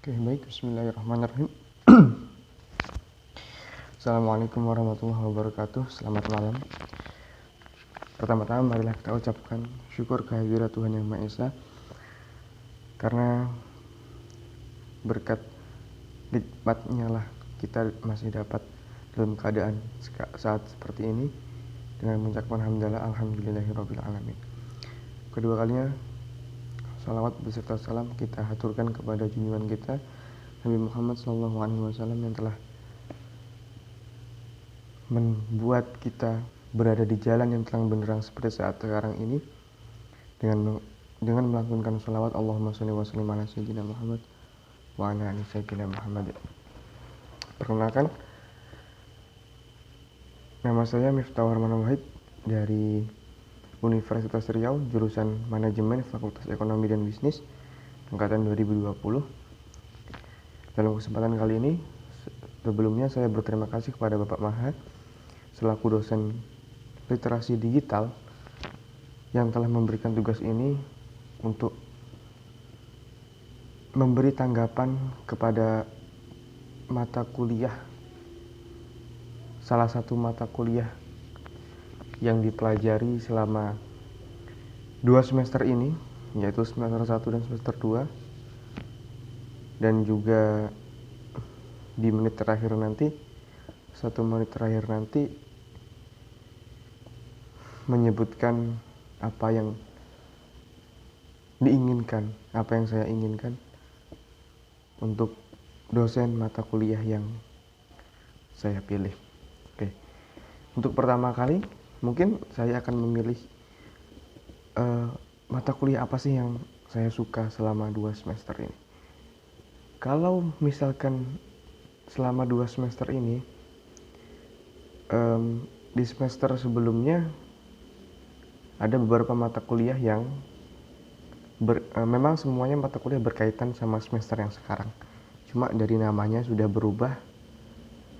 Oke, baik. Bismillahirrahmanirrahim. Assalamualaikum warahmatullahi wabarakatuh. Selamat malam. Pertama-tama marilah kita ucapkan syukur kehadirat Tuhan Yang Maha Esa, karena berkat nikmatnya lah kita masih dapat dalam keadaan saat seperti ini dengan mengucapkan alhamdulillahirabbil alamin. Kedua kalinya, salawat beserta salam kita haturkan kepada junjungan kita Nabi Muhammad SAW yang telah membuat kita berada di jalan yang terang benderang seperti saat sekarang ini dengan melantunkan salawat Allahumma sholli wa sallim ala sayyidina Muhammad wa ala ali sayyidina Muhammad. Perkenalkan, nama saya Miftahul Rahman Wahid dari Universitas Riau, jurusan Manajemen Fakultas Ekonomi dan Bisnis angkatan 2020. Dalam kesempatan kali ini, sebelumnya saya berterima kasih kepada Bapak Maha selaku dosen literasi digital yang telah memberikan tugas ini untuk memberi tanggapan kepada mata kuliah, salah satu mata kuliah yang dipelajari selama 2 semester ini, yaitu semester 1 dan semester 2, dan juga di menit terakhir nanti, 1 menit terakhir nanti menyebutkan apa yang diinginkan, apa yang saya inginkan untuk dosen mata kuliah yang saya pilih. Oke. Untuk pertama kali mungkin saya akan memilih mata kuliah apa sih yang saya suka selama 2 semester ini. Kalau misalkan selama 2 semester ini, di semester sebelumnya ada beberapa mata kuliah yang memang semuanya mata kuliah berkaitan sama semester yang sekarang. Cuma dari namanya sudah berubah,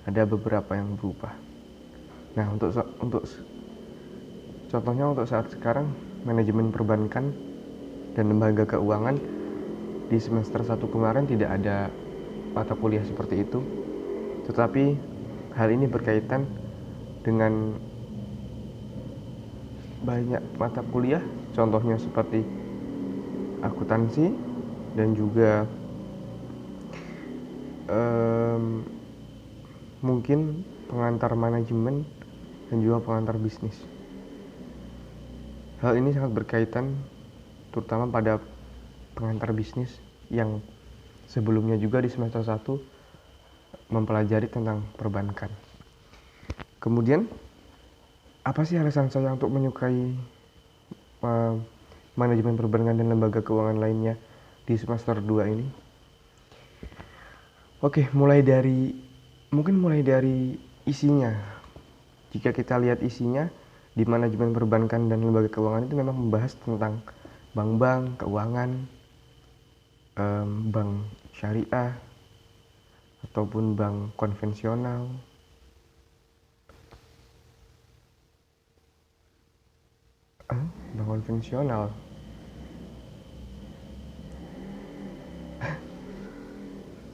ada beberapa yang berubah. Nah, untuk contohnya untuk saat sekarang, manajemen perbankan dan lembaga keuangan, di semester 1 kemarin tidak ada mata kuliah seperti itu. Tetapi hal ini berkaitan dengan banyak mata kuliah, contohnya seperti akuntansi dan juga mungkin pengantar manajemen dan juga pengantar bisnis. Hal ini sangat berkaitan terutama pada pengantar bisnis yang sebelumnya juga di semester 1 mempelajari tentang perbankan. Kemudian, apa sih alasan saya untuk menyukai manajemen perbankan dan lembaga keuangan lainnya di semester 2 ini? Oke, mulai dari isinya. Jika kita lihat isinya, di manajemen perbankan dan lembaga keuangan itu memang membahas tentang bank-bank, keuangan, bank syariah, ataupun bank konvensional. Bank konvensional.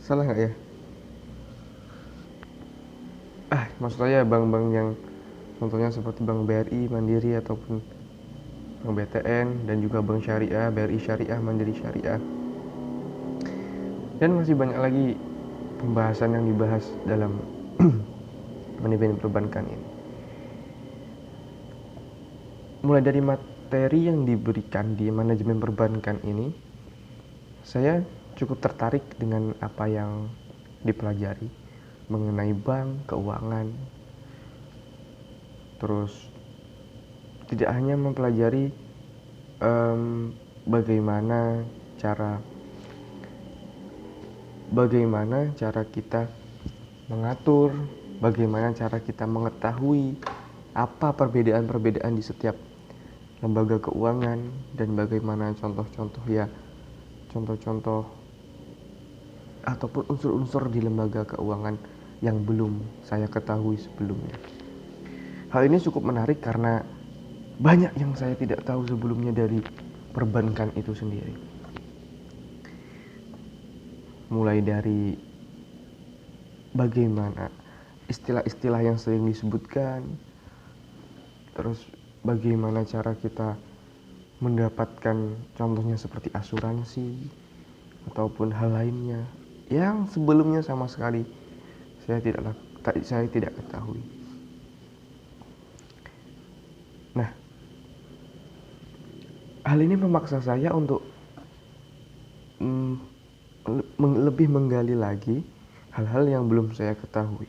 Salah nggak ya? Maksud saya bank-bank yang contohnya seperti Bank BRI, Mandiri, ataupun Bank BTN, dan juga Bank Syariah, BRI Syariah, Mandiri Syariah. Dan masih banyak lagi pembahasan yang dibahas dalam manajemen perbankan ini. Mulai dari materi yang diberikan di manajemen perbankan ini, saya cukup tertarik dengan apa yang dipelajari mengenai bank, keuangan. Terus tidak hanya mempelajari bagaimana cara kita mengatur, bagaimana cara kita mengetahui apa perbedaan-perbedaan di setiap lembaga keuangan, dan bagaimana contoh-contoh ataupun unsur-unsur di lembaga keuangan yang belum saya ketahui sebelumnya. Hal ini cukup menarik karena banyak yang saya tidak tahu sebelumnya dari perbankan itu sendiri. mulai dari bagaimana istilah-istilah yang sering disebutkan, terus bagaimana cara kita mendapatkan contohnya seperti asuransi ataupun hal lainnya yang sebelumnya sama sekali saya tidak ketahui. Nah, hal ini memaksa saya untuk lebih menggali lagi hal-hal yang belum saya ketahui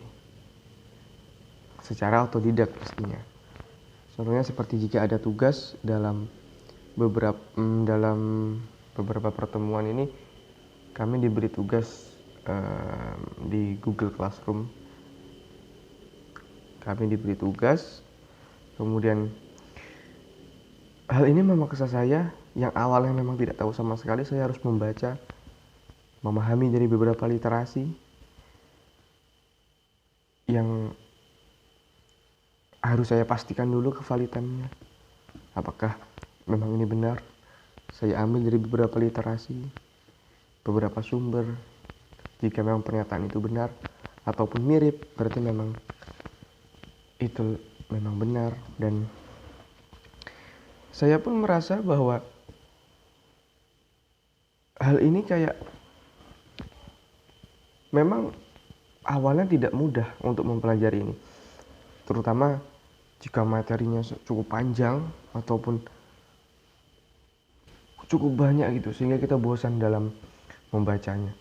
secara otodidak pastinya. Contohnya seperti jika ada tugas dalam beberapa pertemuan ini, kami diberi tugas di Google Classroom. Kami diberi tugas, kemudian hal ini memaksa saya yang awalnya memang tidak tahu sama sekali, saya harus membaca, memahami dari beberapa literasi yang harus saya pastikan dulu kevalitannya. Apakah memang ini benar? Saya ambil dari beberapa literasi, beberapa sumber. Jika memang pernyataan itu benar ataupun mirip, berarti memang itu memang benar. Dan saya pun merasa bahwa hal ini kayak memang awalnya tidak mudah untuk mempelajari ini, terutama jika materinya cukup panjang ataupun cukup banyak gitu, sehingga kita bosan dalam membacanya.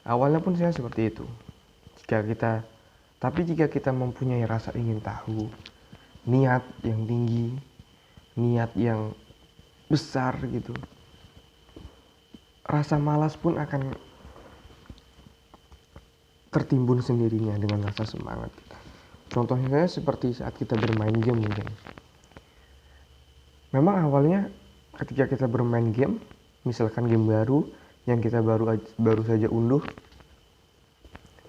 Awalnya pun saya seperti itu. Tapi jika kita mempunyai rasa ingin tahu, niat yang tinggi, niat yang besar gitu, rasa malas pun akan tertimbun sendirinya dengan rasa semangat. Contohnya seperti saat kita bermain game mungkin. Memang awalnya ketika kita bermain game, misalkan game baru yang kita baru saja unduh,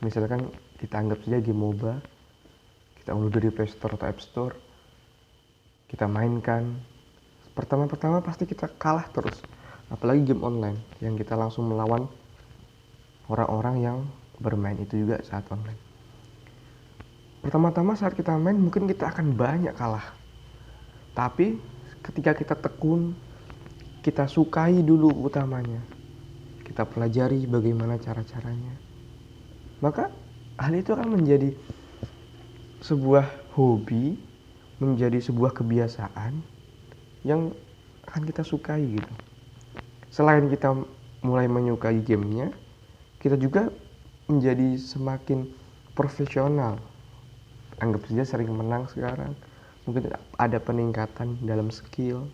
misalkan kita anggap saja game MOBA, kita unduh dari Play Store atau App Store, kita mainkan. Pertama-tama pasti kita kalah terus, apalagi game online yang kita langsung melawan orang-orang yang bermain itu juga saat online. Pertama-tama saat kita main mungkin kita akan banyak kalah, tapi ketika kita tekun, kita sukai dulu utamanya, kita pelajari bagaimana cara-caranya, maka hal itu akan menjadi sebuah hobi, menjadi sebuah kebiasaan yang akan kita sukai gitu. Selain kita mulai menyukai gamenya, kita juga menjadi semakin profesional. Anggap saja sering menang sekarang, mungkin ada peningkatan dalam skill.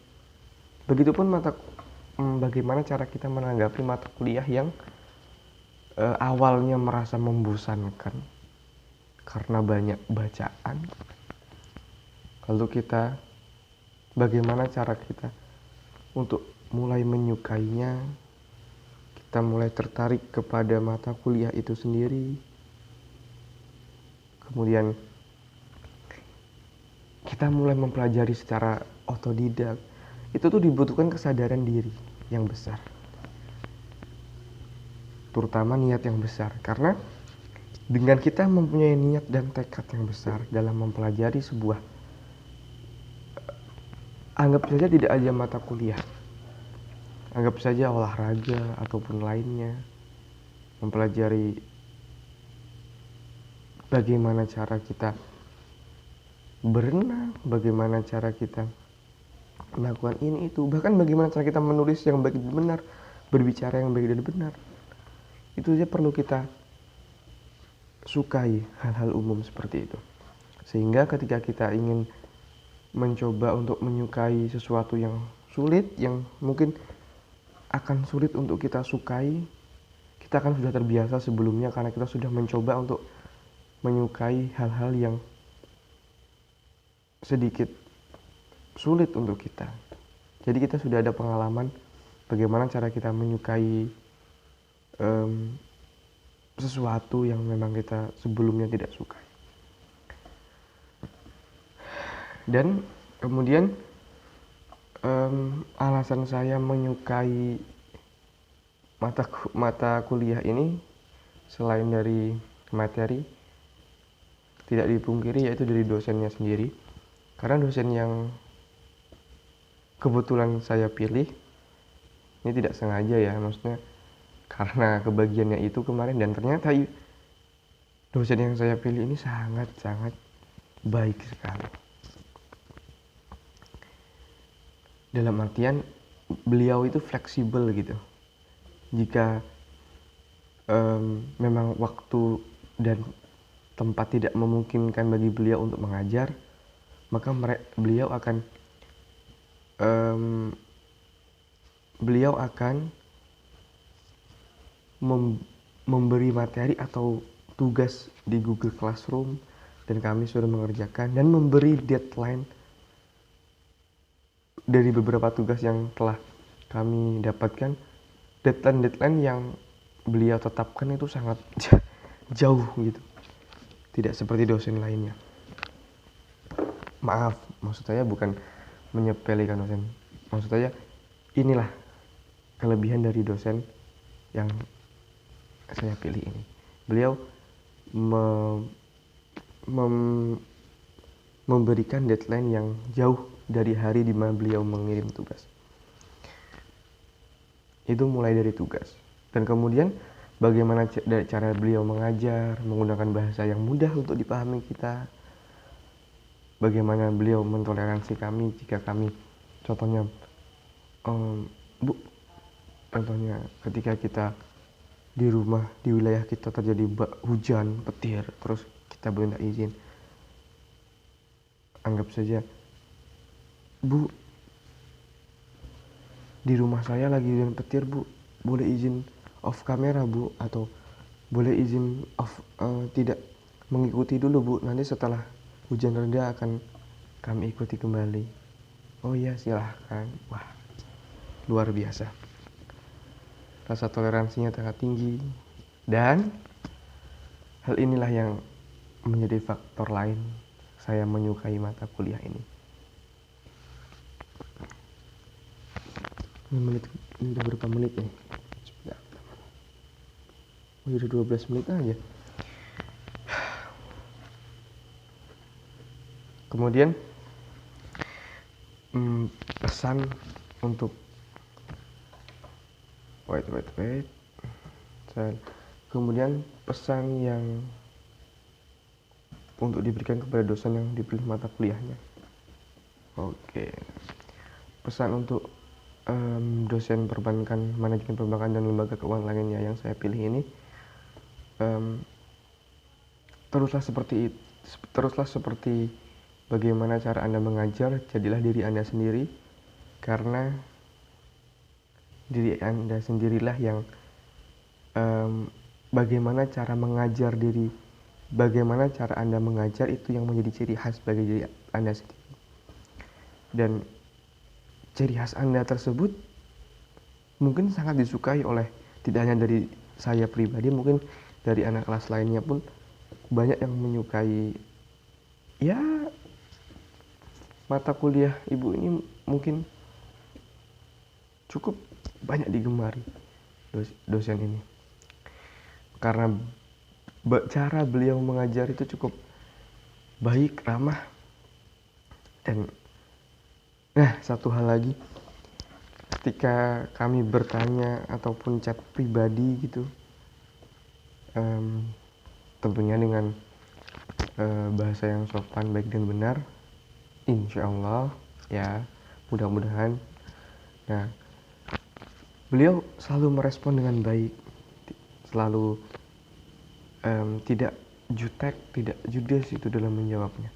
Begitupun bagaimana cara kita menanggapi mata kuliah yang awalnya merasa membosankan karena banyak bacaan. Lalu bagaimana cara kita untuk mulai menyukainya, kita mulai tertarik kepada mata kuliah itu sendiri. Kemudian kita mulai mempelajari secara otodidak. Itu tuh dibutuhkan kesadaran diri yang besar, terutama niat yang besar. Karena dengan kita mempunyai niat dan tekad yang besar dalam mempelajari sebuah, anggap saja tidak aja mata kuliah, anggap saja olahraga ataupun lainnya, mempelajari bagaimana cara kita berenang, bagaimana cara kita melakukan ini itu, bahkan bagaimana cara kita menulis yang baik dan benar, berbicara yang baik dan benar. Itu saja perlu kita sukai hal-hal umum seperti itu. Sehingga ketika kita ingin mencoba untuk menyukai sesuatu yang sulit, yang mungkin akan sulit untuk kita sukai, kita akan sudah terbiasa sebelumnya karena kita sudah mencoba untuk menyukai hal-hal yang sedikit sulit untuk kita. Jadi kita sudah ada pengalaman bagaimana cara kita menyukai sesuatu yang memang kita sebelumnya tidak sukai. Dan kemudian alasan saya menyukai mata kuliah ini selain dari materi, tidak dipungkiri yaitu dari dosennya sendiri. Karena dosen yang kebetulan saya pilih ini tidak sengaja ya, maksudnya karena kebagiannya itu kemarin, dan ternyata dosen yang saya pilih ini sangat-sangat baik sekali. Dalam artian beliau itu fleksibel gitu. Jika memang waktu dan tempat tidak memungkinkan bagi beliau untuk mengajar, maka beliau akan memberi materi atau tugas di Google Classroom dan kami sudah mengerjakan, dan memberi deadline dari beberapa tugas yang telah kami dapatkan. Deadline yang beliau tetapkan itu sangat jauh gitu, tidak seperti dosen lainnya. Maaf, maksud saya bukan menyepelekan dosen, maksud saya inilah kelebihan dari dosen yang saya pilih ini. Beliau memberikan deadline yang jauh dari hari di mana beliau mengirim tugas. Itu mulai dari tugas. Dan kemudian bagaimana cara beliau mengajar, menggunakan bahasa yang mudah untuk dipahami kita. Bagaimana beliau mentoleransi kami jika kami, contohnya, Bu, contohnya ketika kita di rumah, di wilayah kita terjadi hujan, petir, terus kita minta izin. Anggap saja, Bu, di rumah saya lagi hujan petir, Bu, boleh izin off kamera, Bu, atau boleh izin off, tidak mengikuti dulu, Bu, nanti setelah hujan reda akan kami ikuti kembali. Oh iya, silahkan. Wah, luar biasa, rasa toleransinya sangat tinggi. Dan hal inilah yang menjadi faktor lain saya menyukai mata kuliah ini. Ini udah berapa menit nih? Oh, udah 12 menit aja. Kemudian pesan untuk kemudian pesan yang untuk diberikan kepada dosen yang dipilih mata kuliahnya. Oke, pesan untuk dosen perbankan, manajemen perbankan dan lembaga keuangan lainnya yang saya pilih ini, teruslah seperti bagaimana cara Anda mengajar, jadilah diri Anda sendiri, karena diri Anda sendirilah yang bagaimana cara Anda mengajar itu yang menjadi ciri khas bagi diri Anda sendiri. Dan ciri khas Anda tersebut mungkin sangat disukai oleh, tidak hanya dari saya pribadi, mungkin dari anak kelas lainnya pun banyak yang menyukai. Ya, mata kuliah ibu ini mungkin cukup banyak digemari dosen ini, karena cara beliau mengajar itu cukup baik, ramah. Dan satu hal lagi, ketika kami bertanya ataupun chat pribadi gitu, tentunya dengan bahasa yang sopan, baik dan benar, insya Allah ya, mudah-mudahan. Nah, beliau selalu merespon dengan baik, selalu tidak jutek, tidak judes itu dalam menjawabnya,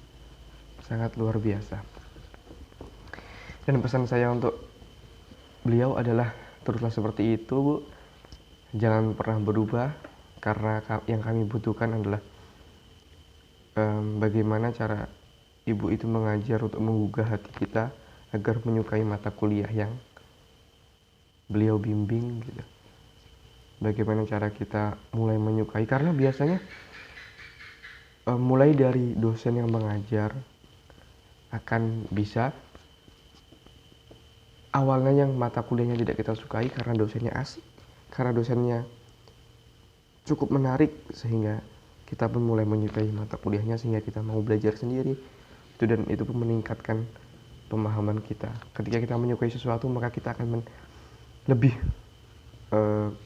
sangat luar biasa. Dan pesan saya untuk beliau adalah teruslah seperti itu, Bu, jangan pernah berubah, karena yang kami butuhkan adalah bagaimana cara ibu itu mengajar untuk menggugah hati kita agar menyukai mata kuliah yang beliau bimbing gitu. Bagaimana cara kita mulai menyukai, karena biasanya mulai dari dosen yang mengajar akan bisa awalnya yang mata kuliahnya tidak kita sukai karena dosennya asik, karena dosennya cukup menarik sehingga kita pun mulai menyukai mata kuliahnya, sehingga kita mau belajar sendiri dan itu pun meningkatkan pemahaman kita. Ketika kita menyukai sesuatu, maka kita akan lebih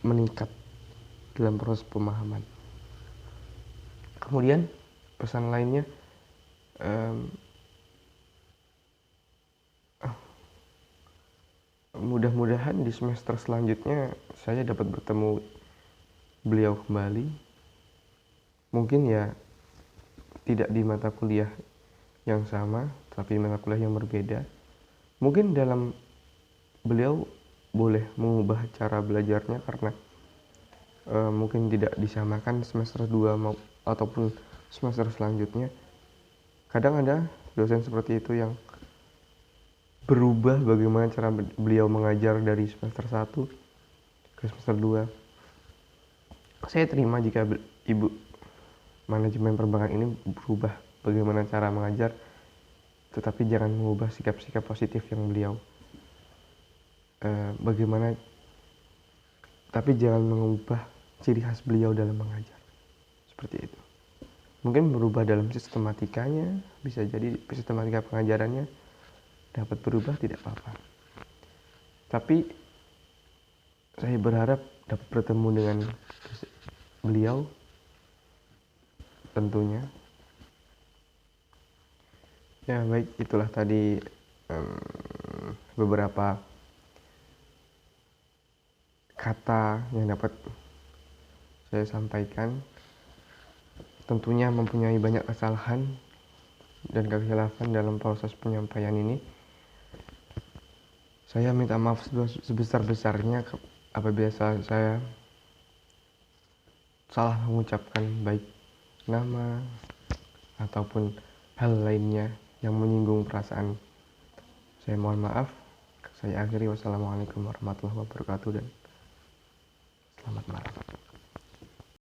meningkat dalam proses pemahaman. Kemudian pesan lainnya, mudah-mudahan di semester selanjutnya saya dapat bertemu beliau kembali. Mungkin ya tidak di mata kuliah yang sama, tapi mata kuliah yang berbeda. Mungkin dalam beliau boleh mengubah cara belajarnya karena mungkin tidak disamakan semester 2 ataupun semester selanjutnya. Kadang ada dosen seperti itu yang berubah bagaimana cara beliau mengajar dari semester 1 ke semester 2. Saya terima jika ibu manajemen perbankan ini berubah bagaimana cara mengajar, tetapi jangan mengubah sikap-sikap positif yang beliau tapi jangan mengubah ciri khas beliau dalam mengajar. Seperti itu. Mungkin berubah dalam sistematikanya, bisa jadi sistematika pengajarannya dapat berubah, tidak apa-apa. Tapi saya berharap dapat bertemu dengan beliau tentunya. Ya baik, itulah tadi beberapa kata yang dapat saya sampaikan. Tentunya mempunyai banyak kesalahan dan kekhilafan dalam proses penyampaian ini. Saya minta maaf sebesar-besarnya apabila saya salah mengucapkan baik nama ataupun hal lainnya yang menyinggung perasaan. Saya mohon maaf. Saya akhiri, wassalamualaikum warahmatullahi wabarakatuh dan selamat malam.